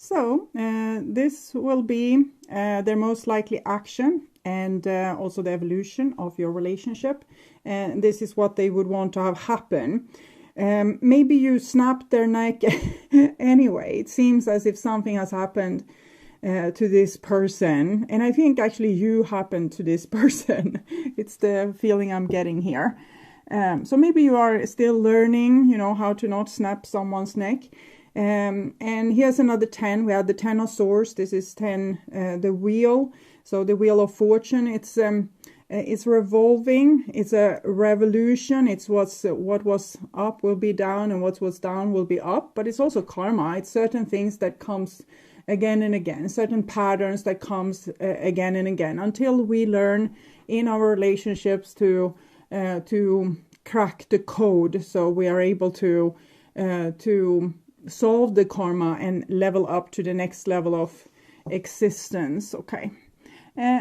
So this will be their most likely action and also the evolution of your relationship. And this is what they would want to have happen. Maybe you snapped their neck anyway. It seems as if something has happened to this person. And I think actually you happened to this person. It's the feeling I'm getting here. So maybe you are still learning, how to not snap someone's neck. And here's another 10. We have the 10 of swords. This is 10, the wheel. So the wheel of fortune. It's revolving. It's a revolution. It's what was up will be down, and what was down will be up. But it's also karma. It's certain things that comes again and again, certain patterns that comes again and again, until we learn in our relationships to crack the code, so we are able to solve the karma and level up to the next level of existence. Okay,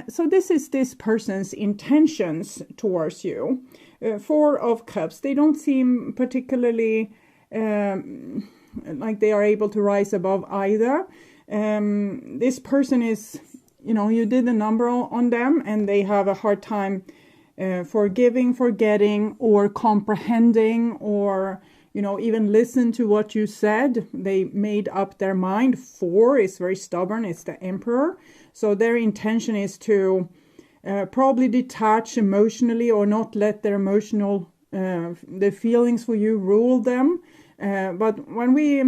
so this is this person's intentions towards you. 4 of Cups. They don't seem particularly like they are able to rise above either. This person is, you did a number on them, and they have a hard time forgiving, forgetting, or comprehending, or even listen to what you said. They made up their mind. 4 is very stubborn. It's the Emperor. So their intention is to probably detach emotionally, or not let their emotional the feelings for you rule them. But when we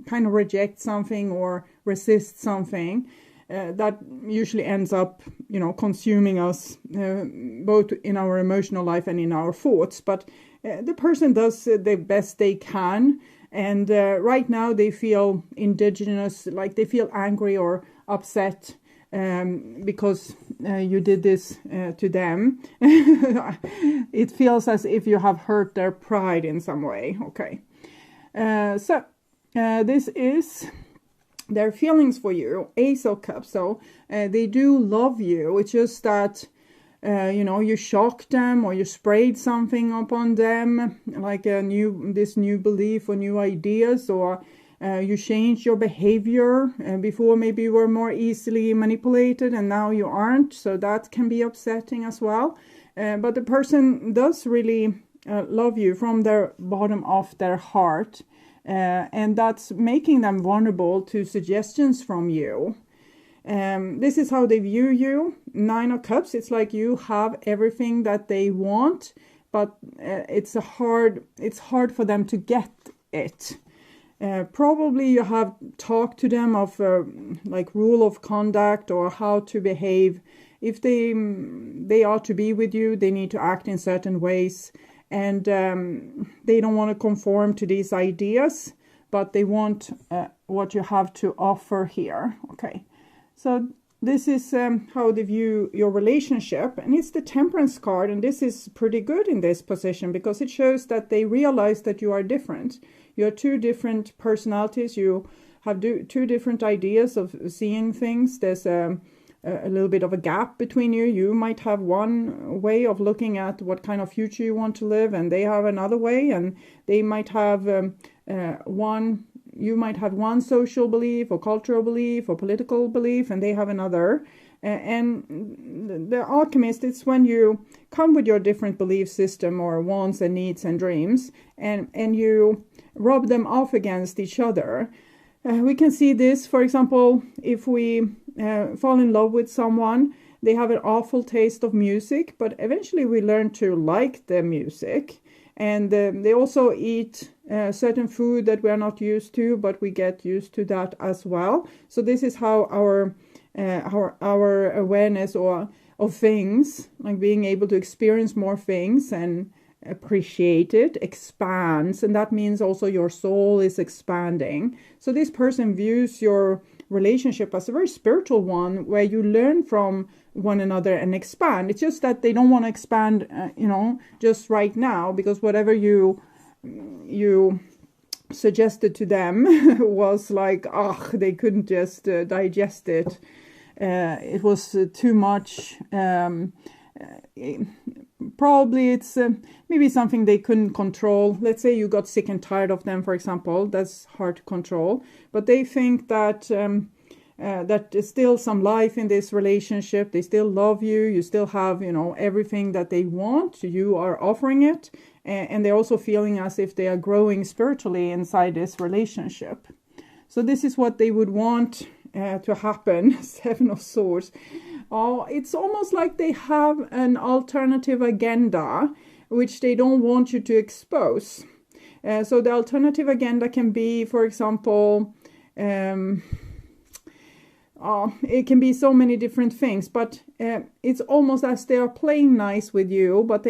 kind of reject something or resist something, that usually ends up, consuming us, both in our emotional life and in our thoughts. But the person does the best they can. And right now they feel indigenous, like they feel angry or upset because you did this to them. It feels as if you have hurt their pride in some way. Okay. So this is their feelings for you. Ace of Cups. So they do love you. It's just that you shocked them, or you sprayed something upon them, like this new belief or new ideas, or you changed your behavior. Before maybe you were more easily manipulated, and now you aren't. So that can be upsetting as well. But the person does really love you from the bottom of their heart. And that's making them vulnerable to suggestions from you. This is how they view you. 9 of Cups. It's like you have everything that they want, but it's hard for them to get it. Probably you have talked to them of like rule of conduct, or how to behave. If they are to be with you, they need to act in certain ways. And they don't want to conform to these ideas, but they want what you have to offer here. Okay, so this is how they view your relationship. And it's the Temperance card. And this is pretty good in this position, because it shows that they realize that you are different. You are 2 different personalities. You have 2 different ideas of seeing things. There's a little bit of a gap between you. You might have one way of looking at what kind of future you want to live, and they have another way, and they might have you might have one social belief or cultural belief or political belief, and they have another. And the alchemist, it's when you come with your different belief system or wants and needs and dreams, and you rub them off against each other. We can see this, for example, if we fall in love with someone, they have an awful taste of music, but eventually we learn to like the music. And they also eat certain food that we are not used to, but we get used to that as well. So this is how our awareness of things, like being able to experience more things and appreciate it, expands. And that means also your soul is expanding. So this person views your relationship as a very spiritual one, where you learn from one another and expand. It's just that they don't want to expand just right now, because whatever you suggested to them was like, they couldn't just digest it. It was too much probably it's maybe something they couldn't control. Let's say you got sick and tired of them, for example. That's hard to control. But they think that that there's still some life in this relationship. They still love you. You still have, everything that they want. You are offering it. And they're also feeling as if they are growing spiritually inside this relationship. So this is what they would want to happen. Seven of Swords. Oh, it's almost like they have an alternative agenda which they don't want you to expose. So the alternative agenda can be, for example, it can be so many different things, but it's almost as they are playing nice with you, but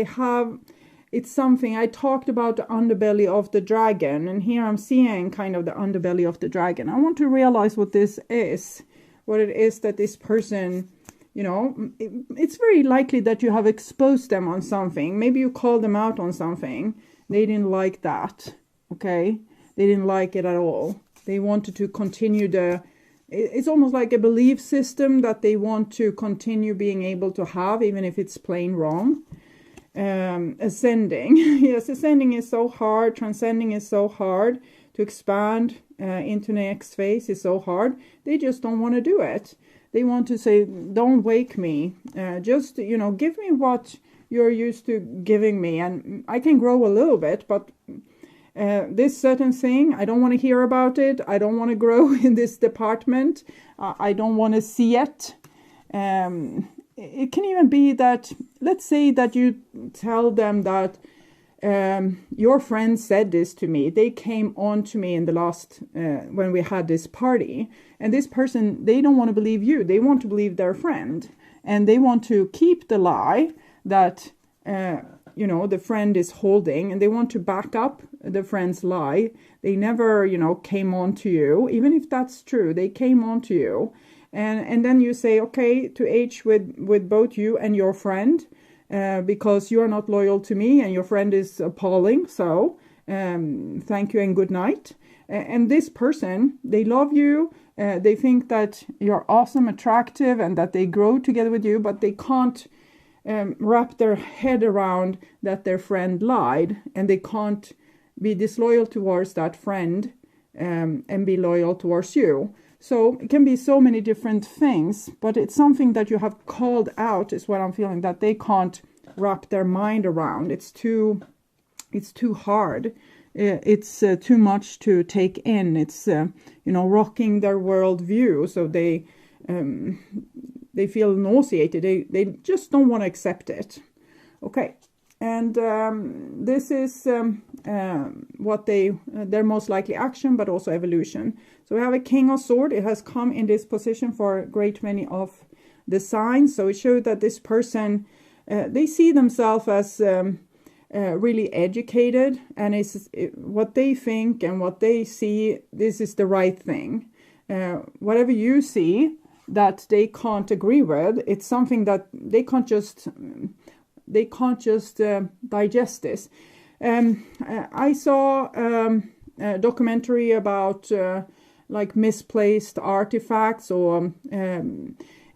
it's something. I talked about the underbelly of the dragon, and here I'm seeing kind of the underbelly of the dragon. I want to realize what this is, what it is that this person, it's very likely that you have exposed them on something. Maybe you called them out on something. They didn't like that, okay? They didn't like it at all. They wanted to continue it's almost like a belief system that they want to continue being able to have, even if it's plain wrong. Ascending. Yes, ascending is so hard. Transcending is so hard. To expand into the next phase is so hard. They just don't want to do it. They want to say, don't wake me. Just, give me what you're used to giving me. And I can grow a little bit, but this certain thing, I don't want to hear about it. I don't want to grow in this department. I don't want to see it. It can even be that, let's say that you tell them that your friend said this to me. They came on to me in the last, when we had this party. And this person, they don't want to believe you. They want to believe their friend. And they want to keep the lie that, the friend is holding. And they want to back up the friend's lie. They never, came on to you. Even if that's true, they came on to you. And then you say, okay, to H with both you and your friend, because you are not loyal to me and your friend is appalling. So thank you and good night. And this person, they love you. They think that you're awesome, attractive, and that they grow together with you, but they can't wrap their head around that their friend lied, and they can't be disloyal towards that friend and be loyal towards you. So it can be so many different things, but it's something that you have called out is what I'm feeling, that they can't wrap their mind around. It's too hard. It's too much to take in. It's, rocking their worldview. So they feel nauseated. They just don't want to accept it. Okay. And this is what their most likely action, but also evolution. So we have a King of Swords. It has come in this position for a great many of the signs. So it showed that this person, they see themselves as really educated, and what they think and what they see, this is the right thing. Whatever you see that they can't agree with, it's something that they can't just digest this. I saw a documentary about like misplaced artifacts, or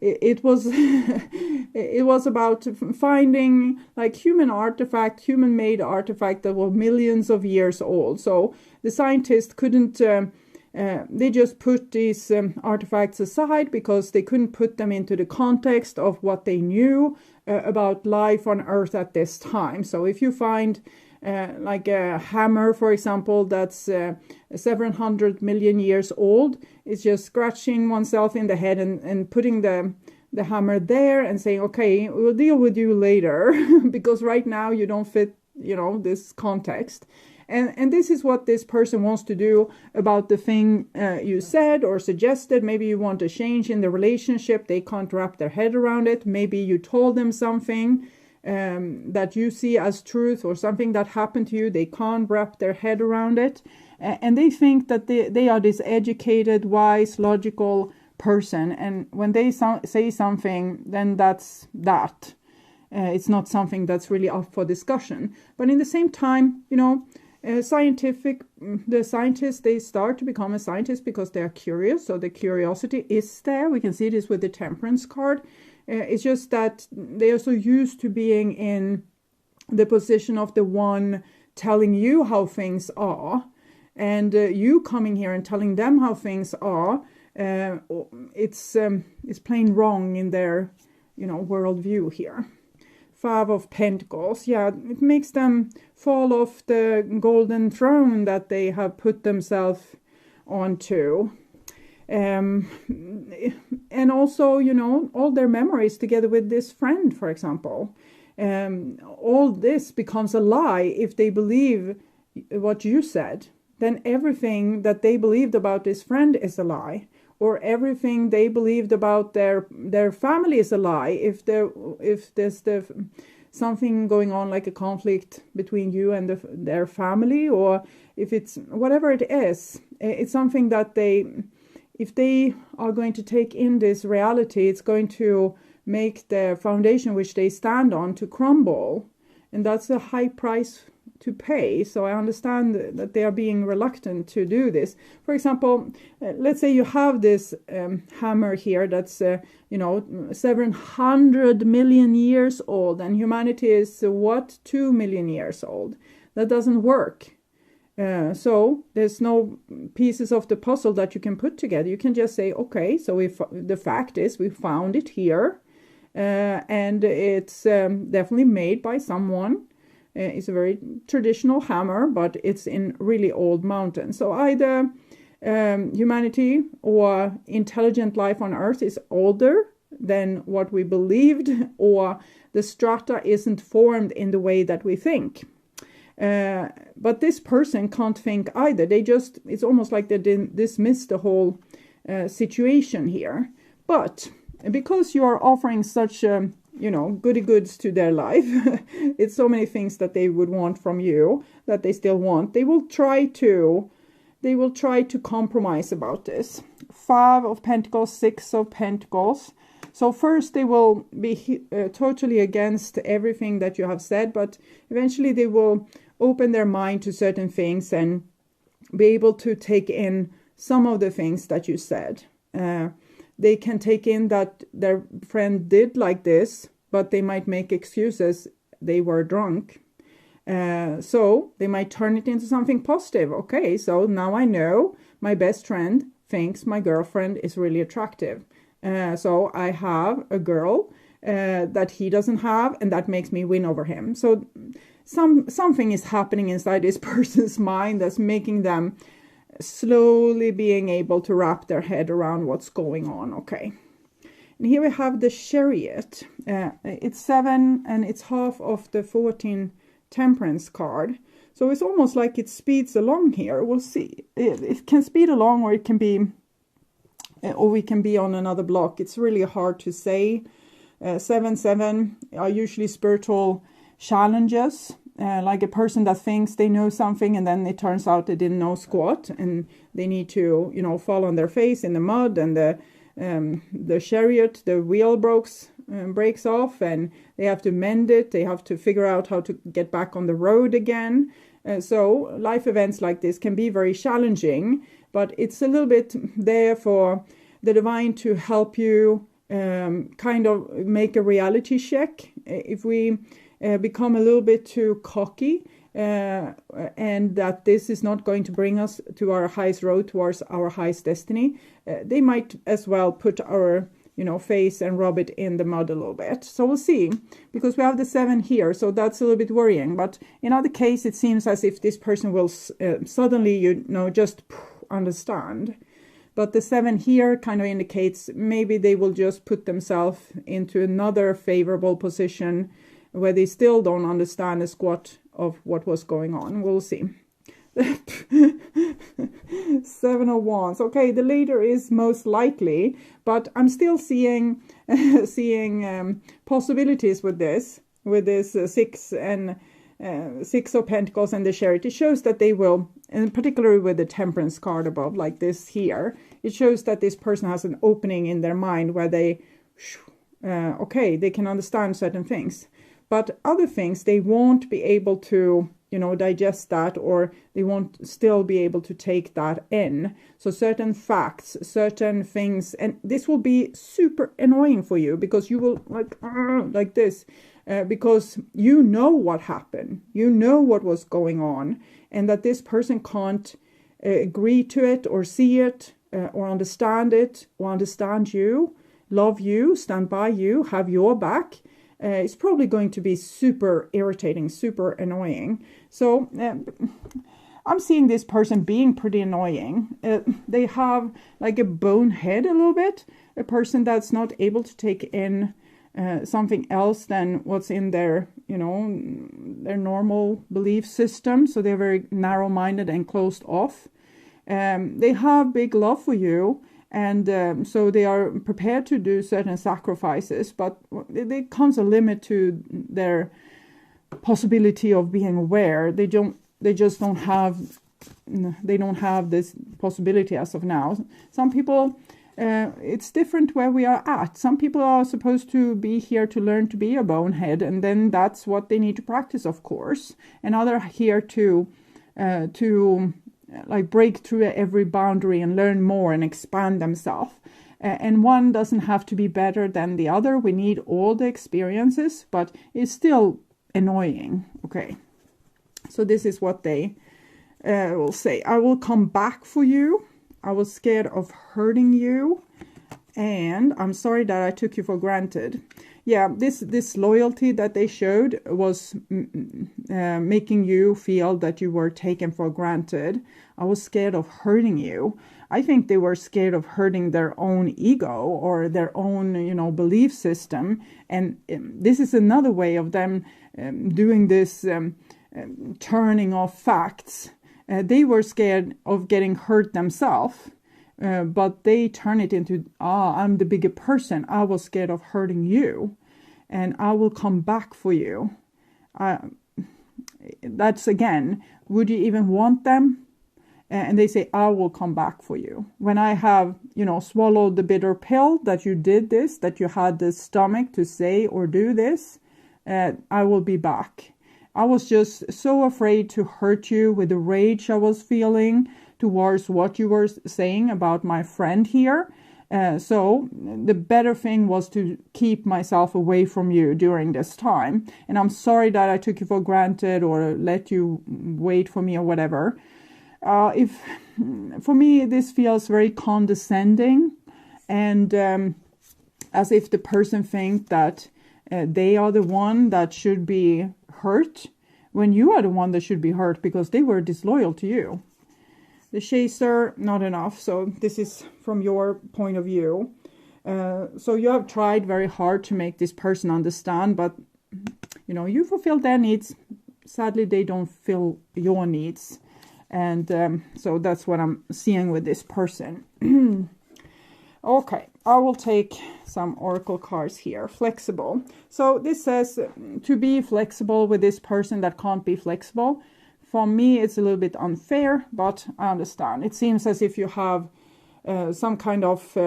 it was it was about finding like human-made artifact that were millions of years old. So the scientists couldn't. They just put these artifacts aside because they couldn't put them into the context of what they knew about life on Earth at this time. So if you find like a hammer, for example, that's 700 million years old, it's just scratching oneself in the head and putting the hammer there and saying, okay, we'll deal with you later because right now you don't fit, this context. And this is what this person wants to do about the thing you said or suggested. Maybe you want a change in the relationship. They can't wrap their head around it. Maybe you told them something that you see as truth, or something that happened to you. They can't wrap their head around it. And they think that they are this educated, wise, logical person. And when they say something, then that's that. It's not something that's really up for discussion. But in the same time, the scientists, they start to become a scientist because they are curious. So the curiosity is there. We can see this with the Temperance card. It's just that they are so used to being in the position of the one telling you how things are, and you coming here and telling them how things are, it's plain wrong in their, worldview here. 5 of Pentacles, yeah, it makes them fall off the golden throne that they have put themselves onto. And also, all their memories together with this friend, for example. All this becomes a lie if they believe what you said. Then everything that they believed about this friend is a lie. Or everything they believed about their family is a lie. If there's something going on, like a conflict between you and their family, or if it's whatever it is, it's something that if they are going to take in this reality, it's going to make the foundation which they stand on to crumble. And that's a high price to pay. So I understand that they are being reluctant to do this. For example, let's say you have this hammer here that's 700 million years old, and humanity is 2 million years old. That doesn't work. So there's no pieces of the puzzle that you can put together. You can just say, okay, so the fact is we found it here, and it's definitely made by someone. It's a very traditional hammer, but it's in really old mountains. So either humanity or intelligent life on Earth is older than what we believed, or the strata isn't formed in the way that we think. But this person can't think either. It's almost like they dismiss the whole situation here. But because you are offering such goody goods to their life, it's so many things that they would want from you that they still want. They will try to compromise about this. 5 of Pentacles, 6 of Pentacles. So first they will be totally against everything that you have said, but eventually they will open their mind to certain things and be able to take in some of the things that you said. They can take in that their friend did like this, but they might make excuses. They were drunk. So they might turn it into something positive. Okay, so now I know my best friend thinks my girlfriend is really attractive. So I have a girl that he doesn't have, and that makes me win over him. So something is happening inside this person's mind that's making them slowly being able to wrap their head around what's going on. Okay. And here we have the Chariot. It's 7 and it's half of the 14 Temperance card. So it's almost like it speeds along here. We'll see. It can speed along, or it can be, or we can be on another block. It's really hard to say. 7-7 are usually spiritual challenges. Like a person that thinks they know something, and then it turns out they didn't know squat, and they need to, fall on their face in the mud, and the chariot, the wheel breaks off, and they have to mend it. They have to figure out how to get back on the road again. So life events like this can be very challenging, but it's a little bit there for the divine to help you kind of make a reality check. If we become a little bit too cocky, and that this is not going to bring us to our highest road towards our highest destiny, they might as well put our face and rub it in the mud a little bit. So we'll see, because we have the 7 here, so that's a little bit worrying. But in other case, it seems as if this person will suddenly just understand. But the 7 here kind of indicates maybe they will just put themselves into another favorable position where they still don't understand a squat of what was going on. We'll see. 7 of Wands. Okay, the later is most likely, but I'm still seeing possibilities with this 6 and 6 of Pentacles and the Chariot. It shows that they will, and particularly with the Temperance card above, like this here, it shows that this person has an opening in their mind where they can understand certain things. But other things, they won't be able to, digest that, or they won't still be able to take that in. So certain facts, certain things, and this will be super annoying for you, because you will like this. because you know what happened, you know what was going on, and that this person can't agree to it or see it or understand it or understand you, love you, stand by you, have your back. It's probably going to be super irritating, super annoying. So I'm seeing this person being pretty annoying. They have like a bonehead a little bit, a person that's not able to take in something else than what's in their, their normal belief system. So they're very narrow-minded and closed off. They have big love for you, and so they are prepared to do certain sacrifices, but there comes a limit to their possibility of being aware. They don't have this possibility as of now. Some people, it's different where we are at. Some people are supposed to be here to learn to be a bonehead, and then that's what they need to practice, of course. And others are here to like break through every boundary and learn more and expand themselves. And one doesn't have to be better than the other. We need all the experiences, but it's still annoying. Okay, so this is what they will say. I will come back for you. I was scared of hurting you, and I'm sorry that I took you for granted. Yeah, this loyalty that they showed was making you feel that you were taken for granted. I was scared of hurting you. I think they were scared of hurting their own ego or their own, belief system. And this is another way of them doing this turning off facts. They were scared of getting hurt themselves. But they turn it into, I'm the bigger person. I was scared of hurting you, and I will come back for you. That's again, would you even want them? And they say, I will come back for you. When I have, swallowed the bitter pill that you did this, that you had the stomach to say or do this, I will be back. I was just so afraid to hurt you with the rage I was feeling towards what you were saying about my friend here. So the better thing was to keep myself away from you during this time. And I'm sorry that I took you for granted or let you wait for me or whatever. For me, this feels very condescending, and as if the person thinks that they are the one that should be hurt, when you are the one that should be hurt because they were disloyal to you. The chaser, not enough. So this is from your point of view. So you have tried very hard to make this person understand, but you fulfill their needs. Sadly, they don't fill your needs. And so that's what I'm seeing with this person. Okay, I will take some oracle cards here. Flexible. So this says to be flexible with this person that can't be flexible. For me, it's a little bit unfair, but I understand. It seems as if you have some kind of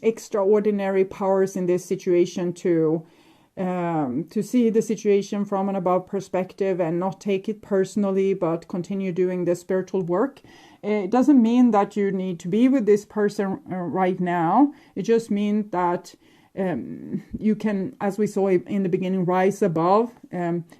extraordinary powers in this situation to see the situation from an above perspective and not take it personally, but continue doing the spiritual work. It doesn't mean that you need to be with this person right now. It just means that you can, as we saw in the beginning, rise above.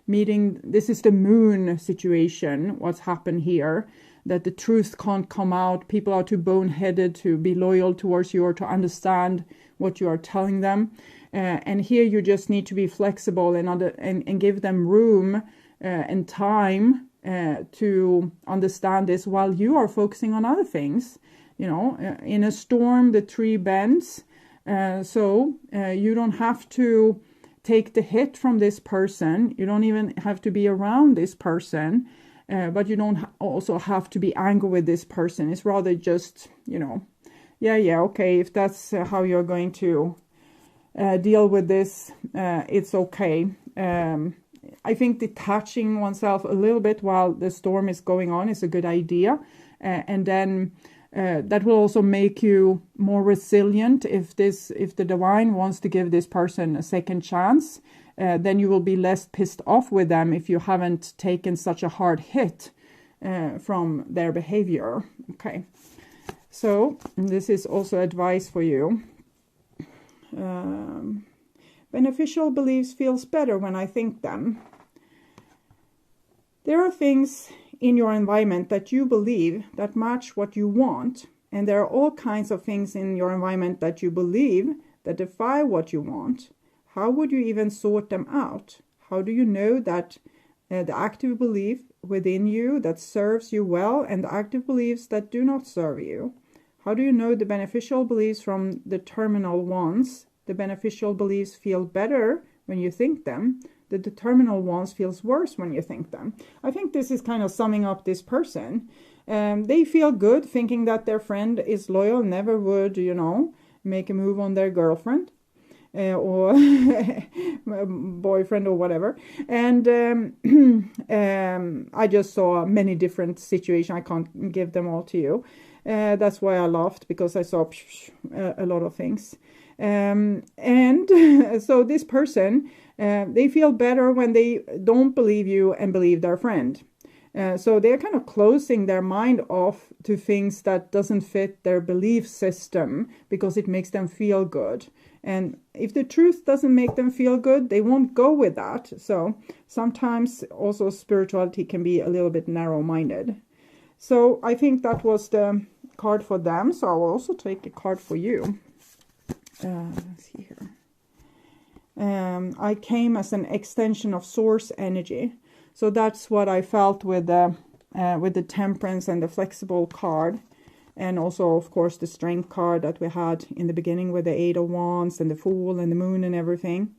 Meeting, this is the moon situation, what's happened here, that the truth can't come out. People are too boneheaded to be loyal towards you or to understand what you are telling them. And here you just need to be flexible and give them room and time to understand this while you are focusing on other things. In a storm, the tree bends. So you don't have to take the hit from this person. You don't even have to be around this person. But you don't also have to be angry with this person. It's rather just, okay, if that's how you're going to deal with this, it's okay. I think detaching oneself a little bit while the storm is going on is a good idea. And then that will also make you more resilient. If the divine wants to give this person a second chance, then you will be less pissed off with them if you haven't taken such a hard hit from their behavior. Okay, so this is also advice for you. Beneficial beliefs feels better when I think them. There are things in your environment that you believe that match what you want. And there are all kinds of things in your environment that you believe that defy what you want. How would you even sort them out? How do you know that the active belief within you that serves you well and the active beliefs that do not serve you? How do you know the beneficial beliefs from the terminal ones? The beneficial beliefs feel better when you think them. The terminal ones feels worse when you think them. I think this is kind of summing up this person. They feel good thinking that their friend is loyal, never would, make a move on their girlfriend or boyfriend or whatever. And I just saw many different situations. I can't give them all to you. That's why I laughed, because I saw a lot of things. And so this person, they feel better when they don't believe you and believe their friend. So they're kind of closing their mind off to things that doesn't fit their belief system because it makes them feel good. And if the truth doesn't make them feel good, they won't go with that. So sometimes also spirituality can be a little bit narrow-minded. So I think that was the card for them. So I will also take a card for you. Let's see here. I came as an extension of source energy. So that's what I felt with the temperance and the flexible card. And also, of course, the strength card that we had in the beginning with the 8 of Wands and the Fool and the Moon and everything.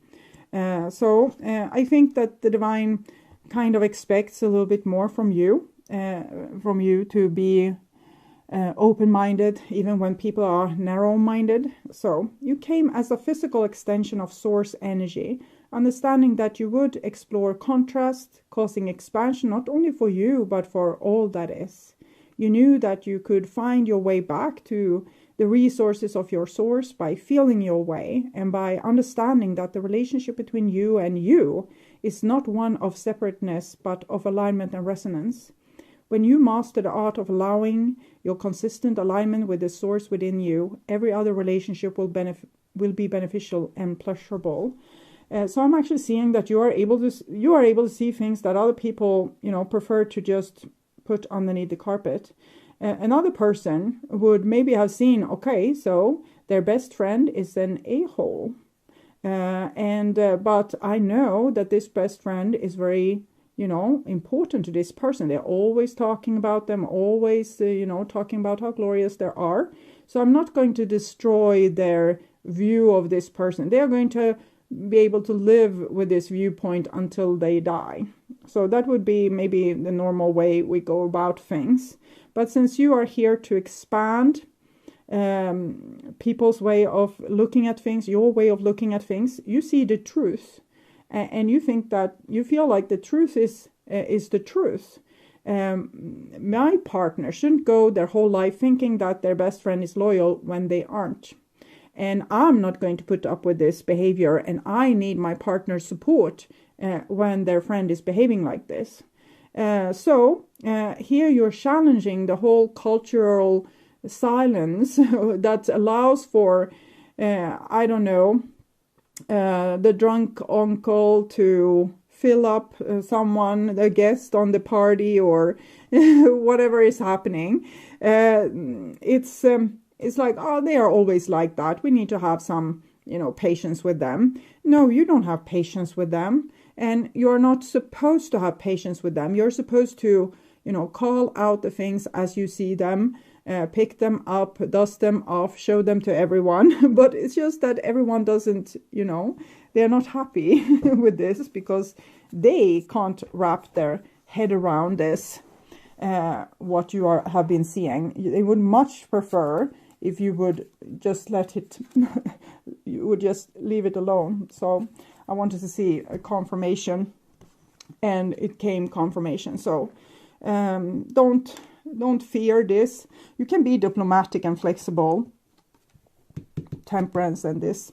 So I think that the divine kind of expects a little bit more from you to be open-minded, even when people are narrow-minded. So you came as a physical extension of source energy, understanding that you would explore contrast, causing expansion not only for you, but for all that is. You knew that you could find your way back to the resources of your source by feeling your way and by understanding that the relationship between you and you is not one of separateness, but of alignment and resonance. When you master the art of allowing your consistent alignment with the source within you, every other relationship will be beneficial and pleasurable. So I'm actually seeing that you are able to see things that other people, prefer to just put underneath the carpet. Another person would maybe have seen, okay, so their best friend is an a-hole. But I know that this best friend is very, important to this person. They're always talking about them, always, talking about how glorious they are. So I'm not going to destroy their view of this person. They are going to be able to live with this viewpoint until they die. So that would be maybe the normal way we go about things. But since you are here to expand people's way of looking at things, your way of looking at things, you see the truth. And you think that you feel like the truth is the truth. My partner shouldn't go their whole life thinking that their best friend is loyal when they aren't. And I'm not going to put up with this behavior, and I need my partner's support when their friend is behaving like this. So here you're challenging the whole cultural silence that allows for, the drunk uncle to fill up the guest on the party or whatever is happening. It's like, oh, they are always like that. We need to have some, patience with them. No, you don't have patience with them. And you're not supposed to have patience with them. You're supposed to, call out the things as you see them, pick them up, dust them off, show them to everyone. But it's just that everyone doesn't, they're not happy with this because they can't wrap their head around this, what you have been seeing. They would much prefer if you would just you would just leave it alone. So I wanted to see a confirmation, and it came confirmation. So don't fear this. You can be diplomatic and flexible, temperance and this.